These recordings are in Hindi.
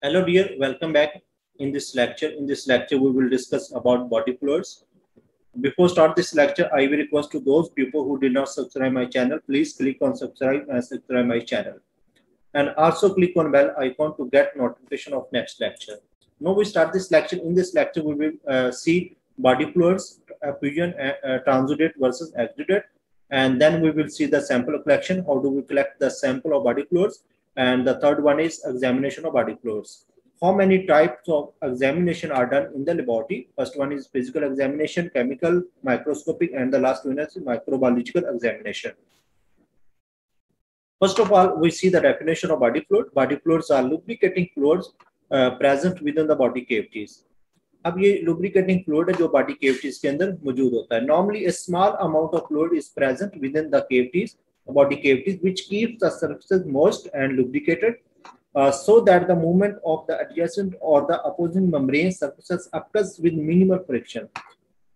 Hello dear, welcome back in this lecture. In this lecture, we will discuss about body fluids. Before start this lecture, I will request to those people who did not subscribe my channel, please click on subscribe and subscribe my channel. And also click on bell icon to get notification of next lecture. Now we start this lecture. In this lecture, we will see body fluids, effusion, transudate versus exudate. And then we will see the sample collection. How do we collect the sample of body fluids? And the third one is examination of body fluids. How many types of examination are done in the laboratory? First one is physical examination, chemical, microscopic, and the last one is microbiological examination. First of all, we see the definition of body fluid. Body fluids are lubricating fluids present within the body cavities. अब ये lubricating fluid है जो body cavities के अंदर मौजूद होता है. Normally a small amount of fluid is present within the cavities, body cavities, which keeps the surfaces moist and lubricated, so that the movement of the adjacent or the opposing membrane surfaces occurs with minimal friction.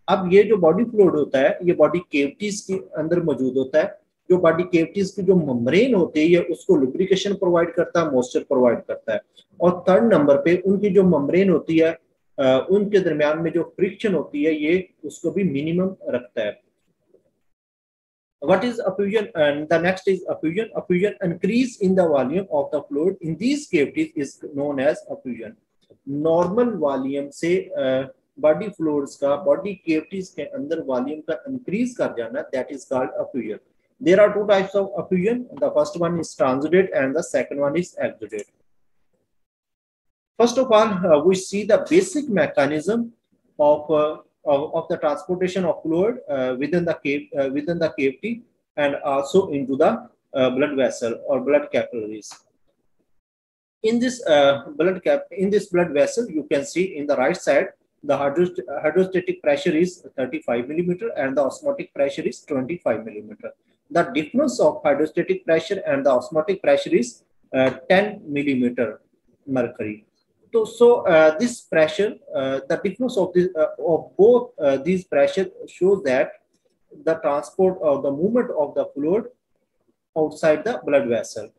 अब ये जो body fluid होता है ये body cavities के अंदर मौजूद होता है. जो बॉडी कैविटीज की जो मेम्ब्रेन होती है ये उसको लुब्रिकेशन प्रोवाइड करता है, मॉइस्चर प्रोवाइड करता है. और थर्ड नंबर पे उनकी जो मेम्ब्रेन होती है उनके दरमियान में जो फ्रिक्शन होती है ये उसको भी मिनिमम रखता है. What is effusion? And the next is effusion. Effusion increase in the volume of the fluid in these cavities is known as effusion. Normal volume से body fluids का body cavities के अंदर वॉल्यूम का increase कर जाना, that is called effusion. There are two types of effusion. The first one is transudate and the second one is exudate. First of all, we see the basic mechanism of the transportation of fluid within the cavity and also into the blood vessel or blood capillaries. In this blood vessel, you can see in the right side the hydrostatic pressure is 35 millimeter and the osmotic pressure is 25 millimeter. The difference of hydrostatic pressure and the osmotic pressure is 10 millimeter mercury. So this pressure, the difference of both these pressure shows that the transport or the movement of the fluid outside the blood vessel.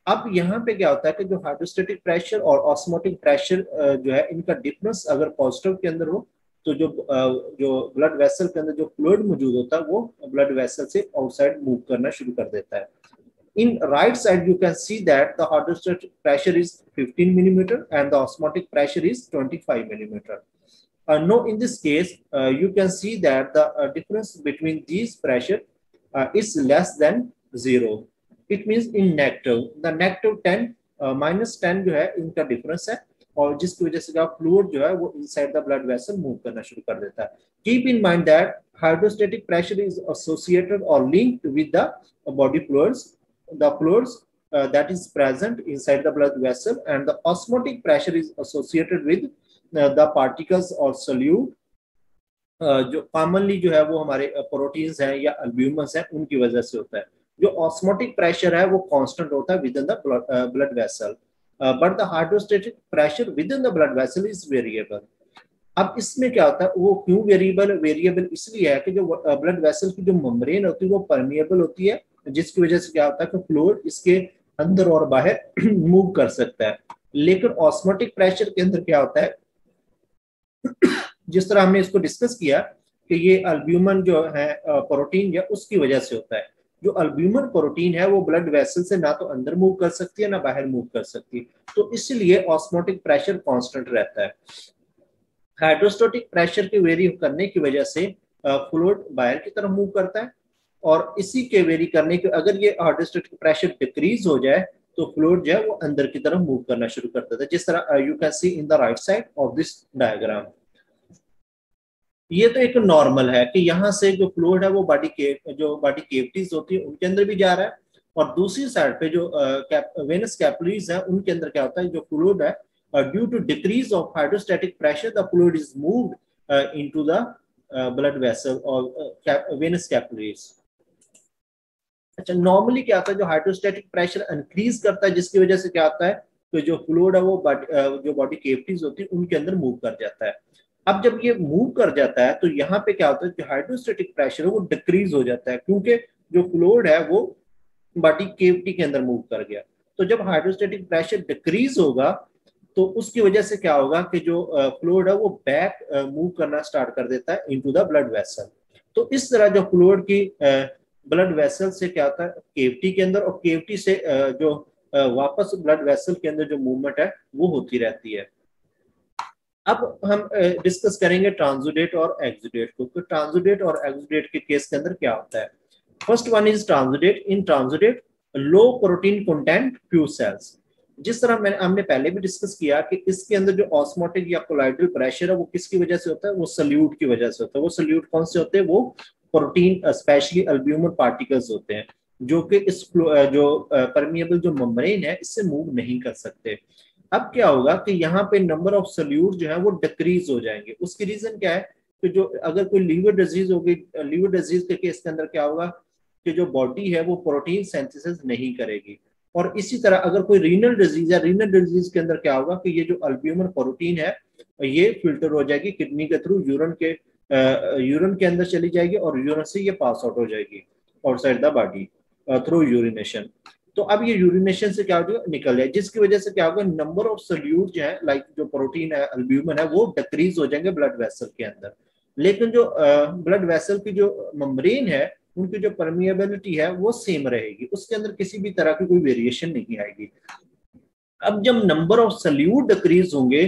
अब यहाँ पे क्या होता है कि जो हाइड्रोस्टेटिक प्रेशर और ऑस्मोटिक प्रेशर जो है इनका डिफरेंस अगर पॉजिटिव के अंदर हो तो जो ब्लड वेसल के अंदर जो फ्लूइड मौजूद होता है वो ब्लड वेसल से आउटसाइड मूव करना शुरू कर देता है. In right side you can see that the hydrostatic pressure is 15 millimeter and the osmotic pressure is 25 millimeter. Now in this case you can see that the difference between these pressure is less than 0. It means in negative, the negative 10 minus 10 जो है इनका डिफरेंस है और जिसकी वजह से क्या फ्लूइड जो है वो inside the blood vessel move करना शुरू कर देता है. Keep in mind that hydrostatic pressure is associated और linked with the body fluids, the fluids that is present inside the blood vessel, and the osmotic pressure is associated with the particles or solute जो commonly जो है वो हमारे प्रोटीन्स हैं या अल्ब्यूमिन्स हैं उनकी वजह से होता है. जो osmotic pressure है वो constant होता है within the blood vessel, but the hydrostatic pressure within the blood vessel is variable. अब इसमें क्या होता है वो क्यों वेरिएबल इसलिए है कि जो ब्लड वेसल की जो मेम्ब्रेन होती है वो परमिएबल होती है जिसकी वजह से क्या होता है कि फ्लूइड इसके अंदर और बाहर मूव कर सकता है. लेकिन ऑस्मोटिक प्रेशर के अंदर क्या होता है जिस तरह हमने इसको डिस्कस किया कि ये अल्ब्यूमिन जो है प्रोटीन या उसकी वजह से होता है. जो अल्ब्यूमिन प्रोटीन है वो ब्लड वेसल से ना तो अंदर मूव कर सकती है ना बाहर मूव कर सकती है, तो इसलिए ऑस्मोटिक प्रेशर कांस्टेंट रहता है. हाइड्रोस्टेटिक प्रेशर के वेरी करने की वजह से फ्लूइड बाहर की तरफ मूव करता है और इसी के वेरी करने के अगर ये हाइड्रोस्टेटिक प्रेशर डिक्रीज हो जाए तो फ्लूइड जो है वो अंदर की तरफ मूव करना शुरू कर देता है, जिस तरह you can see in the right side of this diagram. ये तो एक नॉर्मल है कि यहाँ से जो फ्लूइड है वो बॉडी कैविटीज होती है उनके अंदर भी जा रहा है और दूसरी साइड पे जो वेनस कैपिलरीज है उनके अंदर क्या होता है जो फ्लूइड है due to decrease of hydrostatic pressure the fluid is moved into the blood vessel or venous capillaries. अच्छा, नॉर्मली क्या होता है जो हाइड्रोस्टेटिक प्रेशर इंक्रीज करता है जिसकी वजह से क्या होता है तो जो फ्लूइड है वो जो बॉडी कैविटीज होती है उनके अंदर मूव कर जाता है. अब जब ये मूव कर जाता है तो यहाँ पे क्या होता है जो हाइड्रोस्टेटिक प्रेशर है वो डिक्रीज हो जाता है क्योंकि जो फ्लूइड है वो बॉडी कैविटी के अंदर मूव कर गया. तो जब हाइड्रोस्टेटिक प्रेशर डिक्रीज होगा तो उसकी वजह से क्या होगा कि जो फ्लूइड है वो बैक मूव करना स्टार्ट कर देता है इनटू द ब्लड वेसल। तो इस तरह जो फ्लूइड की ब्लड वेसल से क्या होता है केविटी के अंदर, और केविटी से जो वापस ब्लड वेसल के अंदर जो मूवमेंट है वो होती रहती है। अब हम डिस्कस करेंगे ट्रांसुडेट और एक्सुडेट को। तो ट्रांसुडेट और एक्सुडेट के केस के अंदर क्या होता है? First one is transudate. In transudate low protein content few cells. जिस तरह हमने पहले भी डिस्कस किया कि इसके अंदर जो ऑस्मोटिक या कोलाइडल प्रेशर है वो किसकी वजह से होता है? वो सल्यूट की वजह से होता है। वो सल्यूट कौन से होते हैं? वो प्रोटीन स्पेशली अल्ब्यूमिन पार्टिकल्स होते हैं जो कि इस जो परमिएबल जो मेम्ब्रेन है इससे मूव नहीं कर सकते। अब क्या होगा कि यहाँ पे नंबर ऑफ सल्यूट जो है वो डिक्रीज हो जाएंगे। उसकी रीजन क्या है कि जो अगर कोई लीवर डिजीज होगी, लीवर डिजीज के केस के अंदर क्या होगा कि जो बॉडी है वो प्रोटीन सिंथेसिस नहीं करेगी। और इसी तरह अगर कोई रीनल डिजीज है, रीनल डिजीज के अंदर क्या होगा कि ये जो अल्ब्यूमिन प्रोटीन है ये फिल्टर हो जाएगी किडनी के थ्रू, यूरिन के अंदर चली जाएगी और यूरिन से ये पास आउट हो जाएगी outside the body through urination. तो अब ये यूरिनेशन से क्या होगा? निकल जाए, जिसकी वजह से क्या होगा? नंबर ऑफ सल्यूट जो है लाइक जो प्रोटीन है अल्ब्यूमिन है वो डिक्रीज हो जाएंगे ब्लड वेसल के अंदर। लेकिन जो ब्लड वेसल की जो मेम्ब्रेन है उनकी जो परमिएबिलिटी है वो सेम रहेगी, उसके अंदर किसी भी तरह की कोई वेरिएशन नहीं आएगी। अब जब नंबर ऑफ सल्यूट डिक्रीज होंगे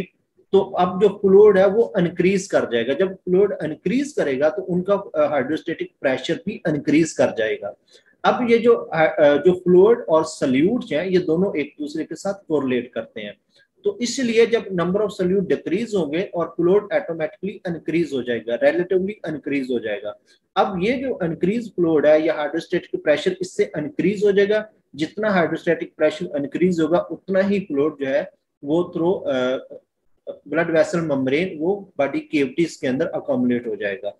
तो अब जो फ्लूइड है वो इनक्रीज कर जाएगा। जब फ्लूइड इनक्रीज करेगा तो उनका हाइड्रोस्टेटिक प्रेशर भी इनक्रीज कर जाएगा। अब ये जो फ्लूइड और सल्यूट हैं ये दोनों एक दूसरे के साथ कोरिलेट करते हैं। तो इसलिए जब नंबर ऑफ सल्यूट डिक्रीज होंगे और फ्लूइड ऑटोमेटिकली इनक्रीज हो जाएगा, रिलेटिवली इनक्रीज हो जाएगा। अब ये जो इनक्रीज फ्लूइड है या हाइड्रोस्टेटिक प्रेशर इससे इनक्रीज हो जाएगा। जितना हाइड्रोस्टेटिक प्रेशर इनक्रीज होगा उतना ही फ्लूइड जो है वो थ्रू ब्लड वेसल मेम्ब्रेन वो बॉडी केविटीज के अंदर अकोमोडेट हो जाएगा।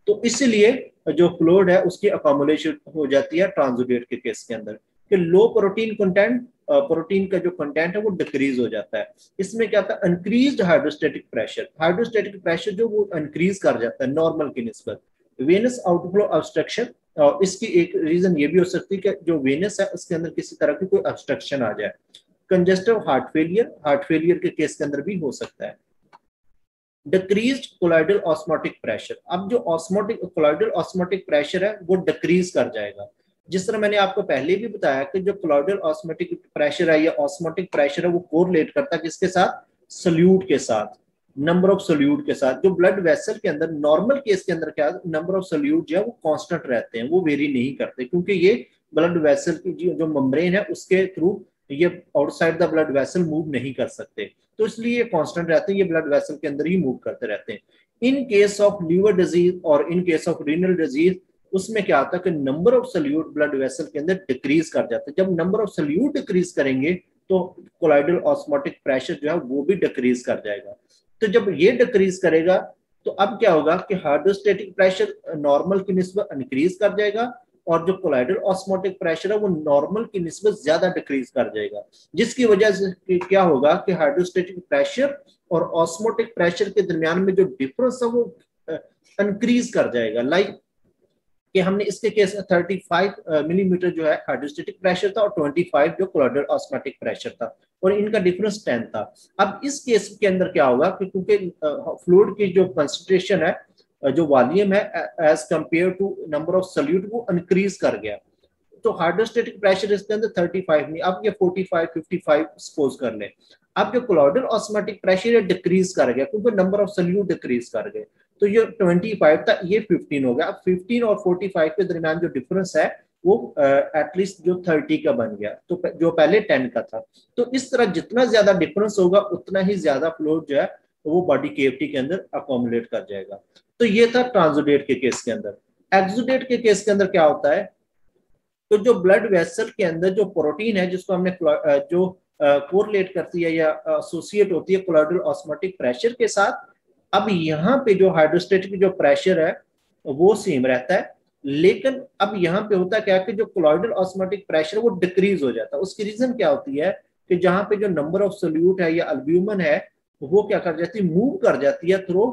तो इसलिए जो फ्लूइड है उसकी अकोमोडेशन हो जाती है ट्रांसुडेट के केस के अंदर कि लो प्रोटीन कंटेंट, प्रोटीन का जो कंटेंट है वो डिक्रीज हो जाता है। इसमें क्या था? Increased hydrostatic pressure. Hydrostatic pressure जो वो इंक्रीज कर जाता है नॉर्मल की निस्बत। वेनस आउटफ्लो ऑब्स्ट्रक्शन, और इसकी एक रीजन ये भी हो सकती है कि जो वेनस है उसके अंदर किसी तरह की कोई ऑब्स्ट्रक्शन आ जाए। Congestive heart failure, heart failure के केस के अंदर भी हो सकता है। Decreased colloidal osmotic pressure. अब जो कोलाइडल ऑस्मोटिक प्रेशर है वो डिक्रीज कर जाएगा। जिस तरह मैंने आपको पहले भी बताया कि जो कोलाइडल ऑस्मोटिक प्रेशर है या ऑस्मोटिक प्रेशर है वो कोरिलेट करता है किसके साथ? सल्यूट के साथ, नंबर ऑफ सल्यूट के साथ। जो ब्लड वेसल के अंदर नॉर्मल केस के अंदर क्या नंबर ऑफ सल्यूट जो है वो कांस्टेंट रहते हैं, वो वेरी नहीं करते, क्योंकि ये ब्लड वेसल की जो मेम्ब्रेन है उसके थ्रू ये outside the blood vessel move नहीं कर सकते। तो इसलिए ये कांस्टेंट रहते हैं, ये ब्लड वेसल के अंदर ही मूव करते रहते हैं। In case of liver disease और in case of renal disease उसमें क्या होता है कि number of solute blood vessel के अंदर डिक्रीज कर जाते हैं। जब नंबर ऑफ सल्यूट डिक्रीज करेंगे तो कोलाइडल ऑस्मोटिक प्रेशर जो है वो भी डिक्रीज कर जाएगा। तो जब ये डिक्रीज करेगा तो अब क्या होगा कि हाइड्रोस्टेटिक प्रेशर नॉर्मल की निस्बत इंक्रीज कर जाएगा और जो कोलाइडल ऑस्मोटिक प्रेशर है वो नॉर्मल की निस्बत ज्यादा डिक्रीज कर जाएगा। जिसकी वजह से क्या होगा कि हाइड्रोस्टेटिक प्रेशर और ऑस्मोटिक प्रेशर के दरमियान में जो डिफरेंस है वो इंक्रीज कर जाएगा। लाइक कि हमने इसके केस 35 मिलीमीटर जो है हाइड्रोस्टेटिक प्रेशर था और 25 जो कोलाइडल ऑस्मोटिक प्रेशर था, और इनका डिफरेंस 10 था। अब इस केस के अंदर क्या होगा कि क्योंकि फ्लूइड की जो कंसंट्रेशन है, जो वॉल्यूम है as compare to number of solute वो इंक्रीज कर गया, तो हाइड्रोस्टेटिक प्रेशर इसके अंदर 35 नहीं, अब ये 45 55 सपोज कर ले। अब जो कोलाइडल ऑस्मोटिक प्रेशर है डिक्रीज कर गया क्योंकि नंबर ऑफ सल्यूट डिक्रीज कर गए, तो ये 25 था ये 15 हो गया। अब 15 और 45 के दरमियान जो डिफरेंस है वो एटलीस्ट जो 30 का बन गया, तो जो पहले 10 का था। तो इस तरह जितना ज्यादा डिफरेंस होगा उतना ही ज्यादा फ्लूइड जो है वो बॉडी केविटी के अंदर अकोमोडेट कर जाएगा। तो ये था ट्रांसुडेट के केस के अंदर। एक्सुडेट के केस के अंदर क्या होता है? तो जो ब्लड वेसल के अंदर जो प्रोटीन है जिसको हमने जो कोरिलेट करती है या एसोसिएट होती है कोलाइडल ऑस्मोटिक प्रेशर के साथ, अब यहाँ पे जो हाइड्रोस्टेटिक जो प्रेशर है वो सेम रहता है, लेकिन अब यहाँ पे होता क्या कि जो कोलाइडल ऑस्मोटिक प्रेशर वो डिक्रीज हो जाता है। उसकी रीजन क्या होती है कि जहाँ पे जो नंबर ऑफ सोल्यूट है या अल्ब्यूमिन है वो क्या कर जाती है, मूव कर जाती है थ्रू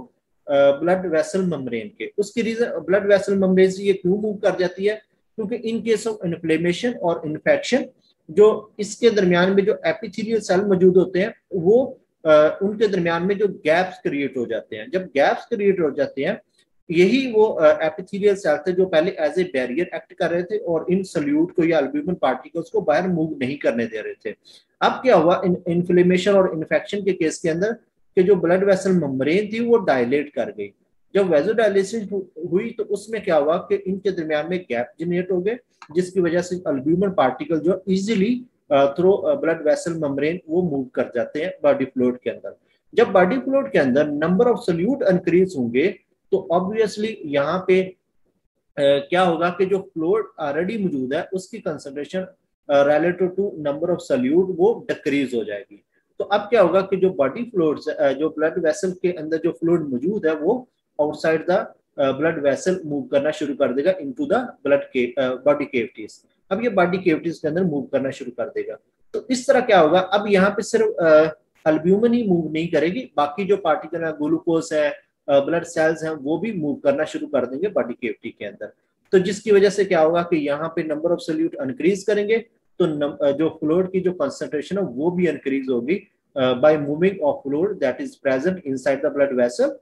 ब्लड वेसल मेम्ब्रेन के। उसकी रीजन ब्लड वेसल मेम्ब्रेन से ये क्यों मूव कर जाती है? क्योंकि इन केस ऑफ इन्फ्लेमेशन और इन्फेक्शन जो इसके दरमियान में जो एपिथेलियल सेल मौजूद होते हैं वो उनके दरमियान में जो गैप्स क्रिएट हो जाते हैं। जब गैप्स क्रिएट हो जाते हैं, यही वो एपिथेलियल सेल थे जो पहले एज ए बैरियर एक्ट कर रहे थे और इन सल्यूट को या अल्ब्यूमिन पार्टिकल्स को बाहर मूव नहीं करने दे रहे थे। अब क्या हुआ, इन्फ्लेमेशन और इन्फेक्शन के केस के अंदर कि जो ब्लड वेसल मेम्ब्रेन थी वो डायलेट कर गई। जब वेजोडायलिसिस हुई तो उसमें क्या हुआ कि इनके दरमियान में गैप जनरेट हो गए, जिसकी वजह से अल्ब्यूमिन पार्टिकल जो easily through blood vessel membrane वो मूव कर जाते हैं बॉडी फ्लूइड के अंदर। जब बॉडी फ्लूइड के अंदर नंबर ऑफ सल्यूट इंक्रीज होंगे तो ऑब्वियसली यहाँ पे क्या होगा कि जो फ्लूइड ऑलरेडी मौजूद है उसकी concentration relative to number of solute वो डिक्रीज हो जाएगी। तो अब क्या होगा कि जो बॉडी फ्लूइड्स जो ब्लड वेसल के अंदर जो फ्लूइड मौजूद है वो outside the blood vessel move करना शुरू कर देगा इनटू द ब्लड के बॉडी केविटीज। अब ये बॉडी केविटीज के अंदर मूव करना शुरू कर देगा। तो इस तरह क्या होगा, अब यहाँ पे सिर्फ अल्ब्यूमिन ही मूव नहीं करेगी, बाकी जो पार्टिकल है, ग्लूकोज है, ब्लड सेल्स हैं, वो भी मूव करना शुरू कर देंगे बॉडी केविटी के अंदर। तो जिसकी वजह से क्या होगा कि यहाँ पे नंबर ऑफ सल्यूट इंक्रीज करेंगे तो जो फ्लूइड की जो कंसंट्रेशन है वो भी इंक्रीज होगी by moving of fluid that is present inside the blood vessel.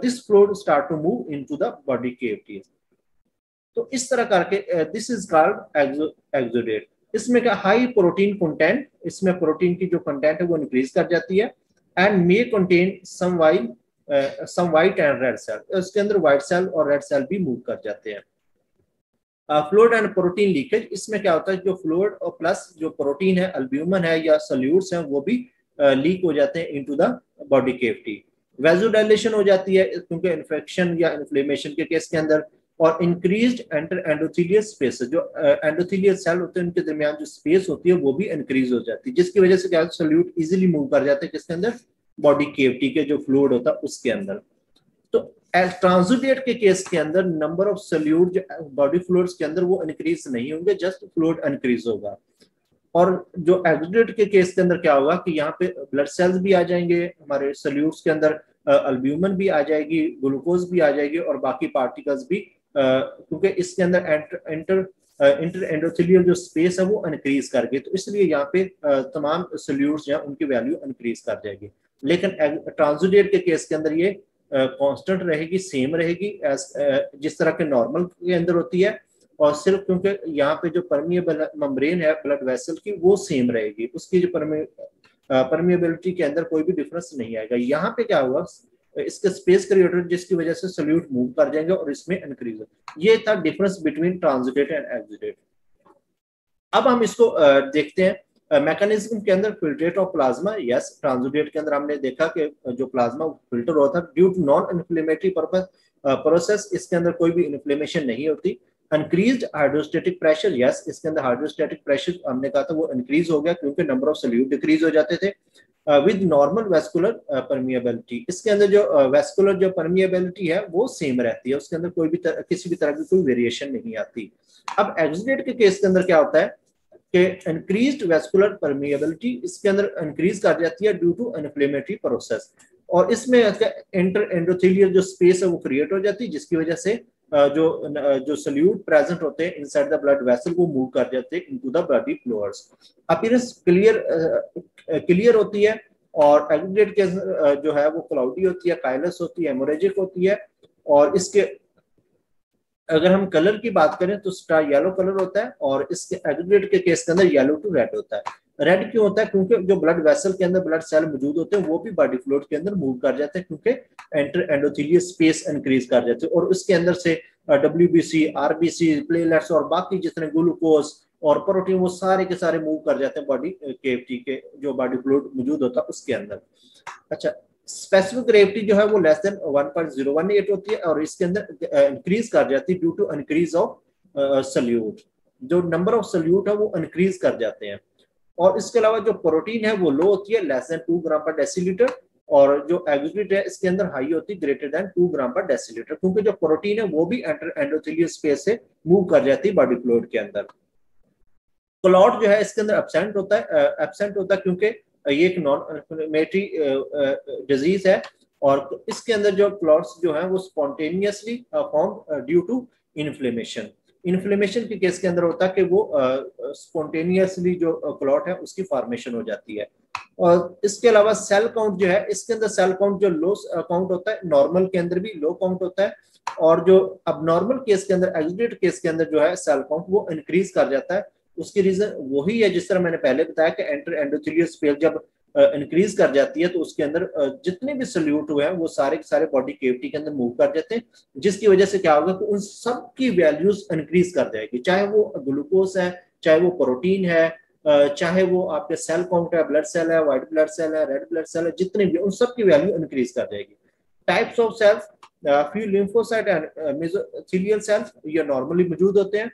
This fluid start to move into the body cavity. तो इस तरह करके दिस इज कॉल्ड एक्सोडेट। इसमें क्या, हाई प्रोटीन कंटेंट, इसमें प्रोटीन की जो कंटेंट है वो इंक्रीज कर जाती है and may contain some white and red cell, उसके अंदर व्हाइट सेल और रेड सेल भी मूव कर जाते हैं। फ्लूइड एंड प्रोटीन लीकेज, इसमें क्या होता है, जो फ्लूइड और प्लस जो प्रोटीन है, अल्ब्यूमिन है या सल्यूट्स हैं, वो भी लीक हो जाते हैं into the body cavity. Vasodilation हो जाती है क्योंकि इन्फेक्शन या इन्फ्लेमेशन के केस के अंदर, और इंक्रीज्ड एंडोथेलियल स्पेस, जो एंडोथेलियल सेल होते हैं उनके दरमियान जो स्पेस होती है वो भी इंक्रीज हो जाती है, जिसकी वजह से क्या सल्यूट इजीली मूव कर जाते हैं किसके अंदर, बॉडी केविटी के जो फ्लूइड होता है उसके अंदर। तो ट्रांसुडेट के केस के अंदर नंबर ऑफ सल्यूट जो बॉडी फ्लूइड्स के अंदर वो इंक्रीज नहीं होंगे, जस्ट फ्लूइड इंक्रीज होगा। और जो एक्सुडेट के केस के अंदर क्या होगा कि यहाँ पे ब्लड सेल्स भी आ जाएंगे हमारे सल्यूट्स के अंदर, अल्ब्यूमिन भी आ जाएगी, ग्लूकोज भी आ जाएगी और बाकी पार्टिकल्स भी, क्योंकि इसके अंदर इंटर एंडोथेलियल जो स्पेस है वो इंक्रीज कर गई, तो इसलिए यहाँ पे तमाम सल्यूट्स जो है उनकी वैल्यू इंक्रीज कर जाएगी। लेकिन ट्रांसुडेट के केस के अंदर ये कांस्टेंट रहेगी, सेम रहेगी जिस तरह के नॉर्मल के अंदर होती है, और सिर्फ क्योंकि यहाँ पे जो परमिएबल मेम्ब्रेन है ब्लड वेसल की वो सेम रहेगी, उसकी जो परमिएबिलिटी के अंदर कोई भी डिफरेंस नहीं आएगा। यहाँ पे क्या हुआ, इसके स्पेस क्रिएटर जिसकी वजह से सल्यूट मूव कर जाएंगे और इसमें इंक्रीज हो। ये था difference between transudate and exudate. अब हम इसको देखते हैं मैकेनिज्म के अंदर। Filtrate of plasma, yes, transudate के अंदर हमने देखा कि जो प्लाज्मा फिल्टर होता है due to non inflammatory process, इसके अंदर कोई भी इन्फ्लेमेशन नहीं होती। इंक्रीज्ड हाइड्रोस्टेटिक प्रेशर, यस, इसके अंदर हाइड्रोस्टेटिक प्रेशर हमने कहा था वो इंक्रीज हो गया क्योंकि नंबर ऑफ सल्यूट डिक्रीज हो जाते थे। विद नॉर्मल वेस्कुलर परमिएबिलिटी, इसके अंदर जो वेस्कुलर जो परमिएबिलिटी है वो सेम रहती है, उसके अंदर कोई भी किसी भी तरह की कोई वेरिएशन नहीं आती। अब एक्सुडेट के केस के अंदर क्या होता है कि इंक्रीज्ड वेस्कुलर परमिएबिलिटी इसके अंदर इंक्रीज कर जाती है ड्यू टू इन्फ्लेमेटरी प्रोसेस, और इसमें इंटर एंडोथेलियल जो स्पेस है वो क्रिएट हो जाती है, जिसकी वजह से जो सल्यूट प्रेजेंट होते हैं इनसाइड द ब्लड वेसल वो मूव कर जाते हैं into the body fluids. Appearance clear होती है, और एक्सुडेट के जो है वो क्लाउडी होती है, काइलस होती है, हेमोरेजिक होती है, और इसके अगर हम कलर की बात करें तो स्टार येलो कलर होता है, और इसके एक्सुडेट के केस के अंदर येलो टू रेड होता है। रेड क्यों होता है, क्योंकि जो ब्लड वेसल के अंदर ब्लड सेल मौजूद होते हैं वो भी बॉडी फ्लूइड के अंदर मूव कर जाते हैं क्योंकि एंटर एंडोथेलियल स्पेस इंक्रीज कर जाते हैं, और उसके अंदर से डब्ल्यूबीसी, आरबीसी, प्लेटलेट्स और बाकी जितने ग्लूकोज और प्रोटीन वो सारे के सारे मूव कर जाते हैं बॉडी केविटी के जो बॉडी फ्लूइड मौजूद होता है उसके अंदर। अच्छा, स्पेसिफिक ग्रेविटी जो है वो लेस देन 1.018 होती है, और इसके अंदर इंक्रीज कर जाती है due to increase of solute, जो नंबर ऑफ सल्यूट है वो इंक्रीज कर जाते हैं। और इसके अलावा जो प्रोटीन है वो लो होती है, लेस देन 2 ग्राम पर डेसीलीटर, और जो एक्सुडेट है इसके अंदर हाई होती है, ग्रेटर देन 2 ग्राम पर डेसीलीटर, क्योंकि जो प्रोटीन है वो भी एंडोथेलियल स्पेस से मूव कर जाती है बॉडी फ्लूइड के अंदर। क्लॉट जो है इसके अंदर एब्सेंट होता है क्योंकि ये एक नॉन इन्फ्लेमेटरी डिजीज है, और इसके अंदर जो क्लॉट्स जो है वो spontaneously form due to inflammation. Inflammation के केस के अंदर होता है कि वो स्पॉन्टेनियसली जो क्लॉट है उसकी फॉर्मेशन हो जाती है। और इसके अलावा सेल काउंट जो है, इसके अंदर सेल काउंट जो लो काउंट होता है, नॉर्मल के अंदर भी लो काउंट होता है, और जो अब नॉर्मल केस के अंदर, एक्सुडेट केस के अंदर जो है सेल काउंट वो इंक्रीज कर जाता है। उसकी रीजन वही है जिस तरह मैंने पहले बताया कि एंटर एंडोथेलियल स्पेस जब इंक्रीज कर जाती है तो उसके अंदर जितने भी सल्यूट हुए हैं वो सारे के सारे बॉडी केविटी के अंदर मूव कर जाते हैं, जिसकी वजह से क्या होगा कि उन सब की वैल्यूज इंक्रीज कर जाएगी, चाहे वो ग्लूकोज है, चाहे वो प्रोटीन है, चाहे वो आपके सेल काउंट है, ब्लड सेल है, व्हाइट ब्लड सेल है, रेड ब्लड सेल है, जितने भी उन सब की वैल्यू इंक्रीज कर जाएगी। Types of cells, few lymphocyte and mesothelial cells ये नॉर्मली मौजूद होते हैं,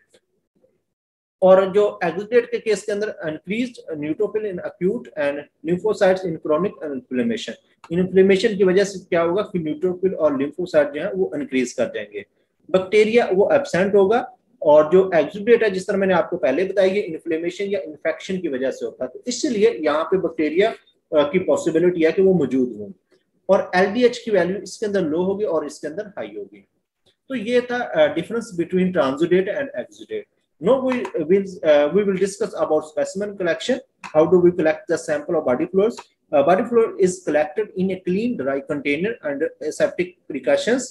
और जो एक्सुडेट के केस के अंदर increased neutrophil in acute and lymphocytes in chronic inflammation, inflammation की वजह से क्या होगा कि न्यूट्रोफिल और लिम्फोसाइट जो है वो इंक्रीज कर जाएंगे। बैक्टीरिया वो एब्सेंट होगा, और जो एक्सुडेट है जिस तरह मैंने आपको पहले बताया ये इन्फ्लेमेशन या इन्फेक्शन की वजह से होता है, तो इसलिए यहाँ पे बैक्टीरिया की पॉसिबिलिटी है कि वो मौजूद हों, और एलडीएच की वैल्यू इसके अंदर लो होगी और इसके अंदर हाई होगी। तो ये था difference between transudate and exudate. Now we will discuss about specimen collection. How do we collect the sample of body fluids? Body fluid is collected in a clean, dry container under aseptic precautions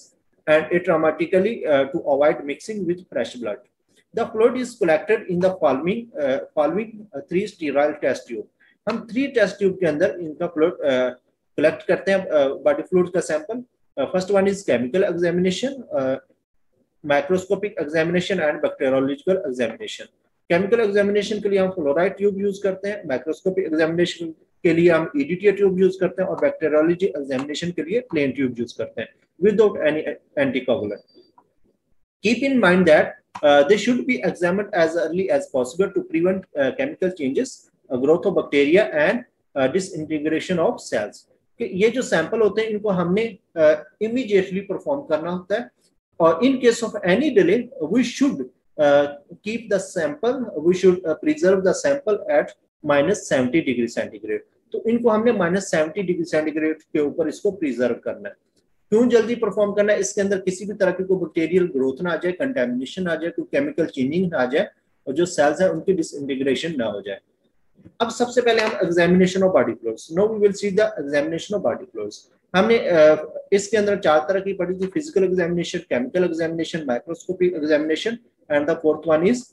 and atraumatically to avoid mixing with fresh blood. The fluid is collected in the following three sterile test tube. हम 3 टेस्ट ट्यूब के अंदर इनका फ्लूइड कलेक्ट करते हैं, बॉडी फ्लूइड का sample. First one is chemical examination, microscopic examination and bacteriological examination. Chemical examination के लिए हम फ्लोराइड ट्यूब यूज करते हैं, माइक्रोस्कोपिक एग्जामिनेशन के लिए हम ईडीटी ट्यूब यूज करते हैं, और बैक्टीरियोलॉजी एग्जामिनेशन के लिए प्लेन ट्यूब यूज करते हैं without any anticoagulant. Keep in mind that they should be examined as early as possible to prevent chemical changes, growth of bacteria and disintegration of cells. ये जो सैंपल होते हैं इनको हमने immediately परफॉर्म करना होता है, और in case of any delay we should keep the sample, we should preserve the sample at -70 degree centigrade. तो इनको हमने -70 डिग्री सेंटीग्रेड के ऊपर इसको प्रिजर्व करना है। क्यों जल्दी परफॉर्म करना है? इसके अंदर किसी भी तरह की कोई बैक्टीरियल ग्रोथ ना आ जाए, कंटेमिनेशन आ जाए, कोई केमिकल चेंजिंग ना आ जाए, और जो सेल्स हैं उनकी डिसइंटीग्रेशन ना हो जाए। अब सबसे पहले हम examination of body fluids, now we will see the examination of body fluids. हमने इसके अंदर 4 तरह की पढ़ी थी, physical examination, chemical examination, microscopic examination and the fourth one is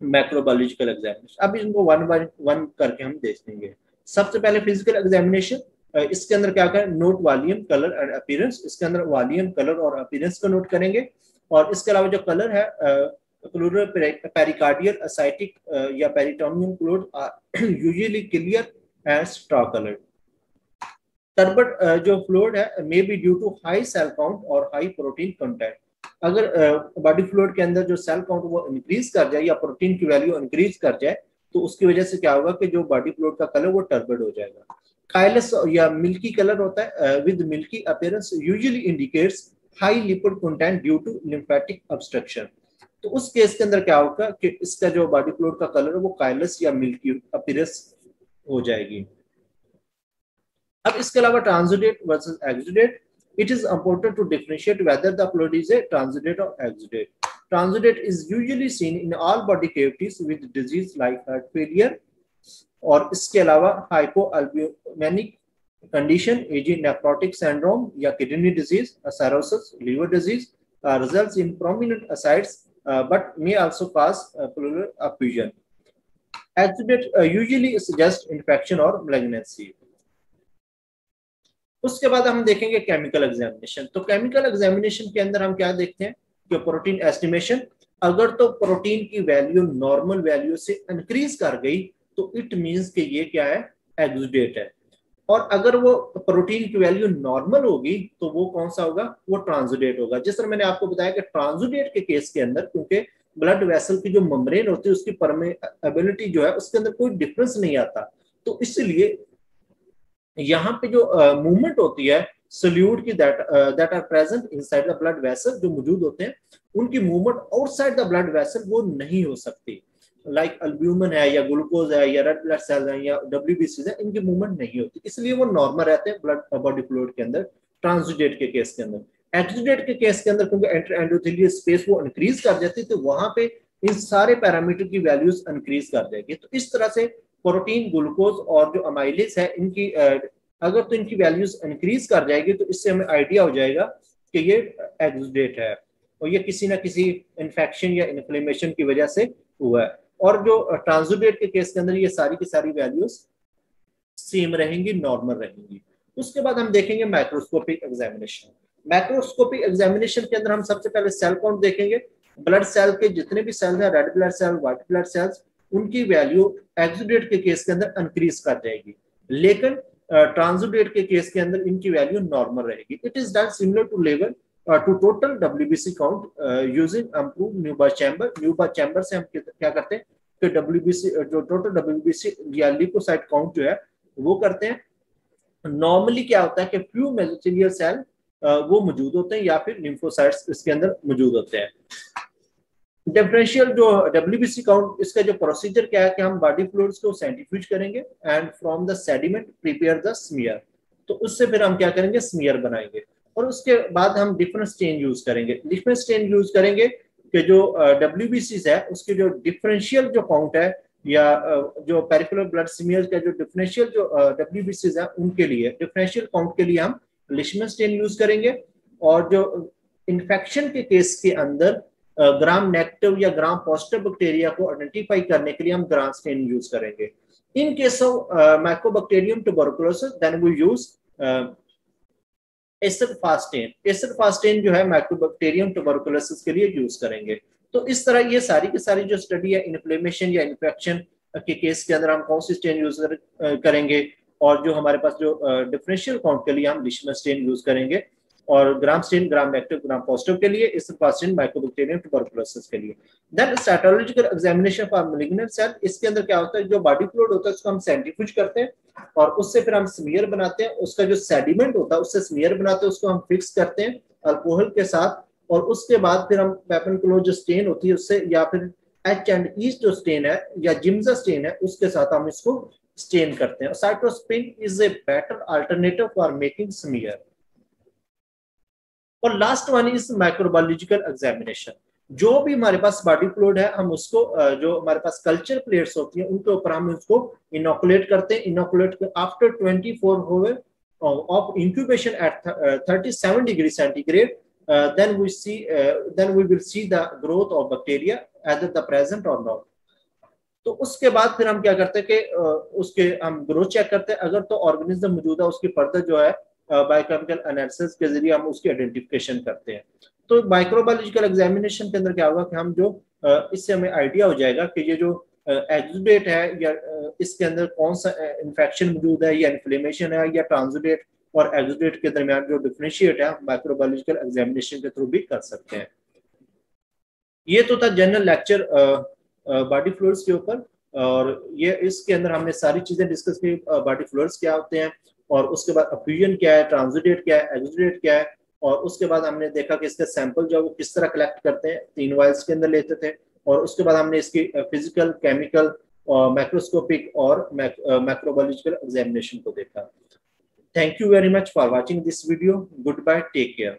macrobiological examination. अब इनको वन बाय वन करके हम देख लेंगे। सबसे पहले फिजिकल एग्जामिनेशन, इसके अंदर क्या करें, note volume, colour and appearance. इसके अंदर वॉल्यूम, कलर और अपीयरेंस को नोट करेंगे, और इसके अलावा जो कलर है प्लूरल, पेरिकार्डियल, एसाइटिक या peritoneum fluid usually clear and straw coloured. Turbid जो फ्लूइड है may be due to high cell count और हाई प्रोटीन कंटेंट। अगर बॉडी फ्लूइड के अंदर जो सेल काउंट वो इंक्रीज कर जाए या प्रोटीन की वैल्यू इंक्रीज कर जाए, तो उसकी वजह से क्या होगा कि जो बॉडी फ्लूइड का कलर वो टर्बड हो जाएगा। काइलस या मिल्की कलर होता है with milky appearance, usually indicates high lipid content due to lymphatic obstruction. तो उस केस के अंदर क्या होगा कि इसका जो बॉडी फ्लूइड का कलर है वो काइलस या मिल्की अपीयरेंस हो जाएगी। अब इसके अलावा transudate versus exudate, it is important to differentiate whether the fluid is a transudate or exudate. Transudate is usually seen in all body cavities with disease like heart failure, और इसके अलावा hypoalbuminic condition, AG nephrotic syndrome या kidney disease, cirrhosis, liver disease results in prominent ascites but may also cause pleural effusion. Exudate usually suggests infection or malignancy. उसके बाद हम देखेंगे केमिकल एग्जामिनेशन। तो केमिकल एग्जामिनेशन के अंदर हम क्या देखते हैं कि प्रोटीन एस्टिमेशन, अगर तो प्रोटीन की वैल्यू नॉर्मल वैल्यू से इंक्रीज कर गई तो इट मींस कि ये क्या है, एक्सुडेट है, और अगर वो प्रोटीन की वैल्यू नॉर्मल होगी तो वो कौन सा होगा, वो ट्रांसुडेट होगा। जिस तरह मैंने आपको बताया कि ट्रांसुडेट के केस के अंदर क्योंकि ब्लड वेसल की जो मेम्ब्रेन होती है उसकी परमेबिलिटी जो है उसके अंदर कोई डिफरेंस नहीं आता, तो इसलिए यहाँ पे जो मूवमेंट होती है सोल्यूट की that are present inside the blood vessel, जो मौजूद होते हैं उनकी movement outside the blood vessel वो नहीं हो सकती। लाइक अल्ब्यूमिन है या ग्लूकोज है या रेड ब्लड सेल है या डब्ल्यूबीसी है, इनकी मूवमेंट नहीं होती, इसलिए वो नॉर्मल रहते हैं ब्लड बॉडी फ्लूइड के अंदर ट्रांसुडेट के केस के अंदर। एक्सुडेट के केस के अंदर क्योंकि एंटर एंडोथेलियल स्पेस वो इंक्रीज कर जाती है तो वहां पे इन सारे पैरामीटर की वैल्यूज इंक्रीज कर जाएगी। तो इस तरह से प्रोटीन, ग्लूकोज और जो अमाइलेज है इनकी अगर तो इनकी वैल्यूज इंक्रीज कर जाएगी तो इससे हमें आइडिया हो जाएगा कि ये एक्सुडेट है और ये किसी ना किसी इन्फेक्शन या इन्फ्लेमेशन की वजह से हुआ है। और जो ट्रांसुडेट के केस के अंदर ये सारी की सारी वैल्यूज सेम रहेंगी, नॉर्मल रहेंगी। उसके बाद हम देखेंगे माइक्रोस्कोपिक एग्जामिनेशन। माइक्रोस्कोपिक एग्जामिनेशन के अंदर हम सबसे पहले सेल काउंट देखेंगे। ब्लड सेल के जितने भी सेल हैं, red blood cell, white blood cells, उनकी वैल्यू एक्सुडेट के केस के अंदर इंक्रीज कर जाएगी, लेकिन ट्रांसुडेट के केस के अंदर इनकी वैल्यू नॉर्मल रहेगी। It is done similar to level to total WBC count using improve Neubauer chamber. Neubauer chamber से हम क्या करते हैं कि WBC जो टोटल WBC या ल्यूकोसाइट काउंट जो है वो करते हैं। नॉर्मली क्या होता है कि फ्यू मेसोथेलियल सेल वो मौजूद होते हैं या फिर लिम्फोसाइट्स इसके अंदर मौजूद होते हैं। डिफरेंशियल जो WBC काउंट, इसका जो प्रोसीजर क्या है कि हम बॉडी फ्लूइड्स को सेंट्रीफ्यूज करेंगे and from the sediment prepare the smear. तो उससे फिर हम क्या करेंगे, स्मीयर बनाएंगे और उसके बाद हम डिफरेंट स्टेन यूज करेंगे। डिफरेंट स्टेन यूज करेंगे कि जो WBC है उसके जो डिफरेंशियल जो काउंट है या जो पेरिफेरल ब्लड स्मीयर का जो डिफरेंशियल जो WBC है उनके लिए डिफरेंशियल काउंट के लिए हम लिशमन स्टेन यूज करेंगे। और जो इन्फेक्शन के केस के अंदर ग्राम नेगेटिव या ग्राम पॉजिटिव बैक्टीरिया को आइडेंटिफाई करने के लिए हम ग्राम स्टेन यूज करेंगे। In case of mycobacterium tuberculosis then we use acid fast stain. Acid fast stain जो है माइकोबैक्टीरियम ट्यूबरकुलोसिस के लिए यूज करेंगे। तो इस तरह ये सारी की सारी जो स्टडी है इन्फ्लेमेशन या इन्फेक्शन के केस के अंदर हम कौन सी स्टेन यूज करेंगे, और जो हमारे पास जो डिफरेंशियल काउंट के लिए हम लिशमन स्टेन यूज करेंगे, और gram stain gram negative gram positive के लिए, एसिडफास्टेन माइकोबैक्टीरियम ट्यूबरकुलोसिस के लिए। Then cytological examination for malignant cell. इसके अंदर क्या होता है, जो बॉडी फ्लूइड होता है उसको हम सेंट्रीफ्यूज करते हैं और उससे फिर हम स्मीयर बनाते हैं। उसका जो सेडिमेंट होता है उससे स्मीयर बनाते हैं, उसको हम फिक्स करते हैं अल्कोहल के साथ, और उसके बाद फिर हम पेपन क्लोज जो स्टेन होती है उससे, या फिर H&E जो स्टेन है या जिम्जा स्टेन है उसके साथ हम इसको स्टेन करते हैं। Cytospin is a better alternative for making smear. और last one is microbiological examination. जो भी हमारे पास बॉडी फ्लूइड है हम उसको जो हमारे पास कल्चर प्लेट्स होती हैं उनके ऊपर हम उसको इनोकुलेट करते हैं। Inoculate after 24 hours of incubation at 37 degree centigrade, then we will see the growth of bacteria either the present or not. तो उसके बाद फिर हम क्या करते हैं कि उसके हम ग्रोथ चेक करते हैं। अगर तो ऑर्गेनिज्म मौजूद है उसकी फर्दर जो है बायोकेमिकल एनालिसिस के जरिए हम उसकी आइडेंटिफिकेशन करते हैं। तो माइक्रोबायोलॉजिकल एग्जामिनेशन के अंदर क्या होगा कि हम जो इससे हमें आइडिया हो जाएगा कि ये जो एक्सुडेट है या इसके अंदर कौन सा इन्फेक्शन मौजूद है या इन्फ्लेमेशन है या ट्रांसुडेट और एक्सुडेट के दरमियान जो डिफरेंशिएट है माइक्रोबायोलॉजिकल एग्जामिनेशन के थ्रू भी कर सकते हैं। ये तो था जनरल लेक्चर बॉडी फ्लूइड्स के ऊपर, और ये इसके अंदर हमने सारी चीजें डिस्कस की। बॉडी फ्लूइड्स क्या होते हैं और उसके बाद अफ्यूजन क्या है, ट्रांसुडेट क्या है, एक्सुडेट क्या है, और उसके बाद हमने देखा कि इसके सैंपल जो वो किस तरह कलेक्ट करते हैं, 3 वायल्स के अंदर लेते थे, और उसके बाद हमने इसकी फिजिकल, केमिकल और माइक्रोस्कोपिक और माइक्रोबायोलॉजिकल एग्जामिनेशन को देखा। Thank you very much for watching this video. Goodbye, take care.